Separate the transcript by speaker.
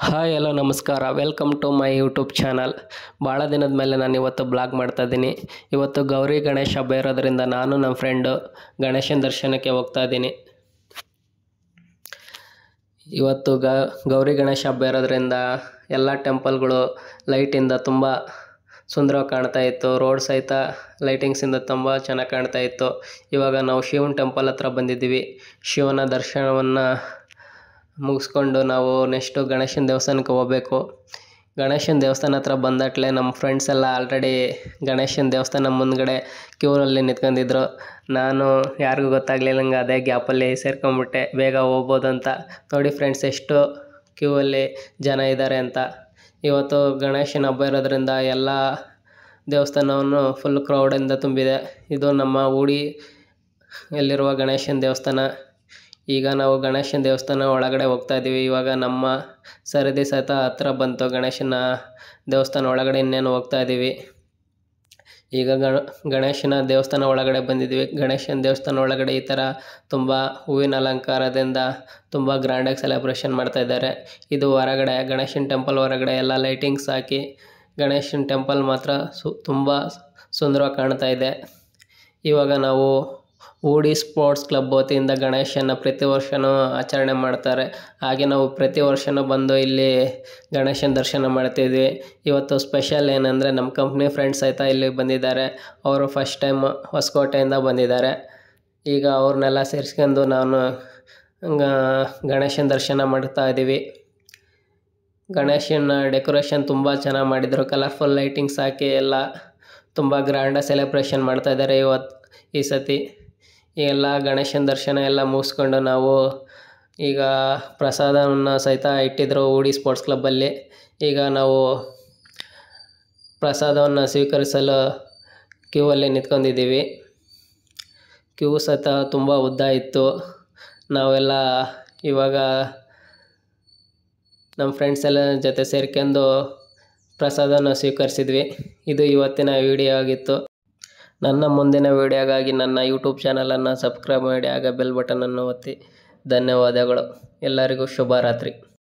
Speaker 1: Hi hello ನಮಸ್ಕಾರ, welcome to my YouTube channel. ಭಾಳ ದಿನದ ಮೇಲೆ ನಾನು ಇವತ್ತು ಬ್ಲಾಗ್ ಮಾಡ್ತಾ ಇದ್ದೀನಿ. ಇವತ್ತು ಗೌರಿ ಗಣೇಶ ಹಬ್ಬ ಇರೋದ್ರಿಂದ ನಾನು ನಮ್ಮ ಫ್ರೆಂಡು ಗಣೇಶನ ದರ್ಶನಕ್ಕೆ ಹೋಗ್ತಾ ಇದ್ದೀನಿ. ಇವತ್ತು ಗೌರಿ ಗಣೇಶ ಹಬ್ಬ ಇರೋದ್ರಿಂದ ಎಲ್ಲ ಟೆಂಪಲ್ಗಳು ಲೈಟಿಂದ ತುಂಬ ಸುಂದರವಾಗಿ ಕಾಣ್ತಾ ಇತ್ತು. ರೋಡ್ ಸಹಿತ ಲೈಟಿಂಗ್ಸಿಂದ ತುಂಬ ಚೆನ್ನಾಗಿ ಕಾಣ್ತಾ ಇತ್ತು. ಇವಾಗ ನಾವು ಶಿವನ ಟೆಂಪಲ್ ಹತ್ರ ಬಂದಿದ್ದೀವಿ. ಶಿವನ ದರ್ಶನವನ್ನು ಮುಗಿಸ್ಕೊಂಡು ನಾವು ನೆಕ್ಸ್ಟು ಗಣೇಶನ ದೇವಸ್ಥಾನಕ್ಕೆ ಹೋಗಬೇಕು. ಗಣೇಶನ ದೇವಸ್ಥಾನ ಹತ್ರ ಬಂದಟ್ಲೆ ನಮ್ಮ ಫ್ರೆಂಡ್ಸ್ ಎಲ್ಲ ಆಲ್ರೆಡಿ ಗಣೇಶನ ದೇವಸ್ಥಾನ ಮುಂದ್ಗಡೆ ಕ್ಯೂರಲ್ಲಿ ನಿಂತ್ಕೊಂಡಿದ್ರು. ನಾನು ಯಾರಿಗೂ ಗೊತ್ತಾಗಲಿಲ್ಲಂಗೆ ಅದೇ ಗ್ಯಾಪಲ್ಲಿ ಸೇರ್ಕೊಂಬಿಟ್ಟೆ, ಬೇಗ ಹೋಗ್ಬೋದು ಅಂತ. ನೋಡಿ ಫ್ರೆಂಡ್ಸ್, ಎಷ್ಟು ಕ್ಯೂವಲ್ಲಿ ಜನ ಇದ್ದಾರೆ ಅಂತ. ಇವತ್ತು ಗಣೇಶನ ಹಬ್ಬ ಇರೋದ್ರಿಂದ ಎಲ್ಲ ದೇವಸ್ಥಾನವನ್ನು ಫುಲ್ ಕ್ರೌಡಿಂದ ತುಂಬಿದೆ. ಇದು ನಮ್ಮ ಊಡಿ ಎಲ್ಲಿರುವ ಗಣೇಶನ ದೇವಸ್ಥಾನ. ಈಗ ನಾವು ಗಣೇಶನ ದೇವಸ್ಥಾನ ಒಳಗಡೆ ಹೋಗ್ತಾ ಇದ್ದೀವಿ. ಇವಾಗ ನಮ್ಮ ಸರದಿ ಸಹಿತ ಹತ್ರ ಬಂತು. ಗಣೇಶನ ದೇವಸ್ಥಾನ ಒಳಗಡೆ ಇನ್ನೇನು ಹೋಗ್ತಾ ಇದ್ದೀವಿ. ಈಗ ಗಣೇಶನ ದೇವಸ್ಥಾನ ಒಳಗಡೆ ಬಂದಿದ್ದೀವಿ. ಗಣೇಶನ ದೇವಸ್ಥಾನ ಒಳಗಡೆ ಈ ಥರ ತುಂಬ ಹೂವಿನ ಅಲಂಕಾರದಿಂದ ತುಂಬ ಗ್ರ್ಯಾಂಡಾಗಿ ಸೆಲೆಬ್ರೇಷನ್ ಮಾಡ್ತಾ ಇದ್ದಾರೆ. ಇದು ಹೊರಗಡೆ ಗಣೇಶನ ಟೆಂಪಲ್ ಹೊರಗಡೆ ಎಲ್ಲ ಲೈಟಿಂಗ್ಸ್ ಹಾಕಿ ಗಣೇಶನ ಟೆಂಪಲ್ ಮಾತ್ರ ತುಂಬ ಸುಂದರವಾಗಿ ಕಾಣ್ತಾ ಇದೆ. ಇವಾಗ ನಾವು ಊಡಿ ಸ್ಪೋರ್ಟ್ಸ್ ಕ್ಲಬ್ ವತಿಯಿಂದ ಗಣೇಶನ ಪ್ರತಿ ವರ್ಷವೂ ಆಚರಣೆ ಮಾಡ್ತಾರೆ. ಹಾಗೆ ನಾವು ಪ್ರತಿ ವರ್ಷವೂ ಬಂದು ಇಲ್ಲಿ ಗಣೇಶನ ದರ್ಶನ ಮಾಡ್ತಿದ್ವಿ. ಇವತ್ತು ಸ್ಪೆಷಲ್ ಏನಂದರೆ ನಮ್ಮ ಕಂಪ್ನಿ ಫ್ರೆಂಡ್ಸ್ ಸಹಿತ ಇಲ್ಲಿ ಬಂದಿದ್ದಾರೆ. ಅವರು ಫಸ್ಟ್ ಟೈಮ್ ಹೊಸಕೋಟೆಯಿಂದ ಬಂದಿದ್ದಾರೆ. ಈಗ ಅವ್ರನ್ನೆಲ್ಲ ಸೇರಿಸ್ಕೊಂಡು ನಾನು ಗಣೇಶನ ದರ್ಶನ ಮಾಡ್ತಾ ಇದ್ದೀವಿ. ಗಣೇಶನ ಡೆಕೋರೇಷನ್ ತುಂಬ ಚೆನ್ನಾಗಿ ಮಾಡಿದರು. ಕಲರ್ಫುಲ್ ಲೈಟಿಂಗ್ಸ್ ಹಾಕಿ ಎಲ್ಲ ತುಂಬ ಗ್ರ್ಯಾಂಡಾಗಿ ಸೆಲೆಬ್ರೇಷನ್ ಮಾಡ್ತಾ ಇದ್ದಾರೆ ಈ ಸತಿ. ಎಲ್ಲ ಗಣೇಶನ ದರ್ಶನ ಎಲ್ಲ ಮುಗಿಸ್ಕೊಂಡು ನಾವು ಈಗ ಪ್ರಸಾದವನ್ನು ಸಹಿತ ಇಟ್ಟಿದ್ದರು ಊಡಿ ಸ್ಪೋರ್ಟ್ಸ್ ಕ್ಲಬ್ಬಲ್ಲಿ. ಈಗ ನಾವು ಪ್ರಸಾದವನ್ನು ಸ್ವೀಕರಿಸಲು ಕ್ಯೂವಲ್ಲಿ ನಿಂತ್ಕೊಂಡಿದ್ದೀವಿ. ಕ್ಯೂ ಸಹಿತ ತುಂಬ ಉದ್ದ ಇತ್ತು. ನಾವೆಲ್ಲ ಇವಾಗ ನಮ್ಮ ಫ್ರೆಂಡ್ಸ್ ಎಲ್ಲ ಜೊತೆ ಸೇರ್ಕೊಂಡು ಪ್ರಸಾದವನ್ನು ಸ್ವೀಕರಿಸಿದ್ವಿ. ಇದು ಇವತ್ತಿನ ವಿಡಿಯೋ ಆಗಿತ್ತು. ನನ್ನ ಮುಂದಿನ ವಿಡಿಯೋಗಾಗಿ ನನ್ನ ಯೂಟ್ಯೂಬ್ ಚಾನಲನ್ನು ಸಬ್ಸ್ಕ್ರೈಬ್ ಮಾಡಿ, ಆಗ ಬೆಲ್ ಬಟನನ್ನು ಒತ್ತಿ. ಧನ್ಯವಾದಗಳು. ಎಲ್ಲರಿಗೂ ಶುಭರಾತ್ರಿ.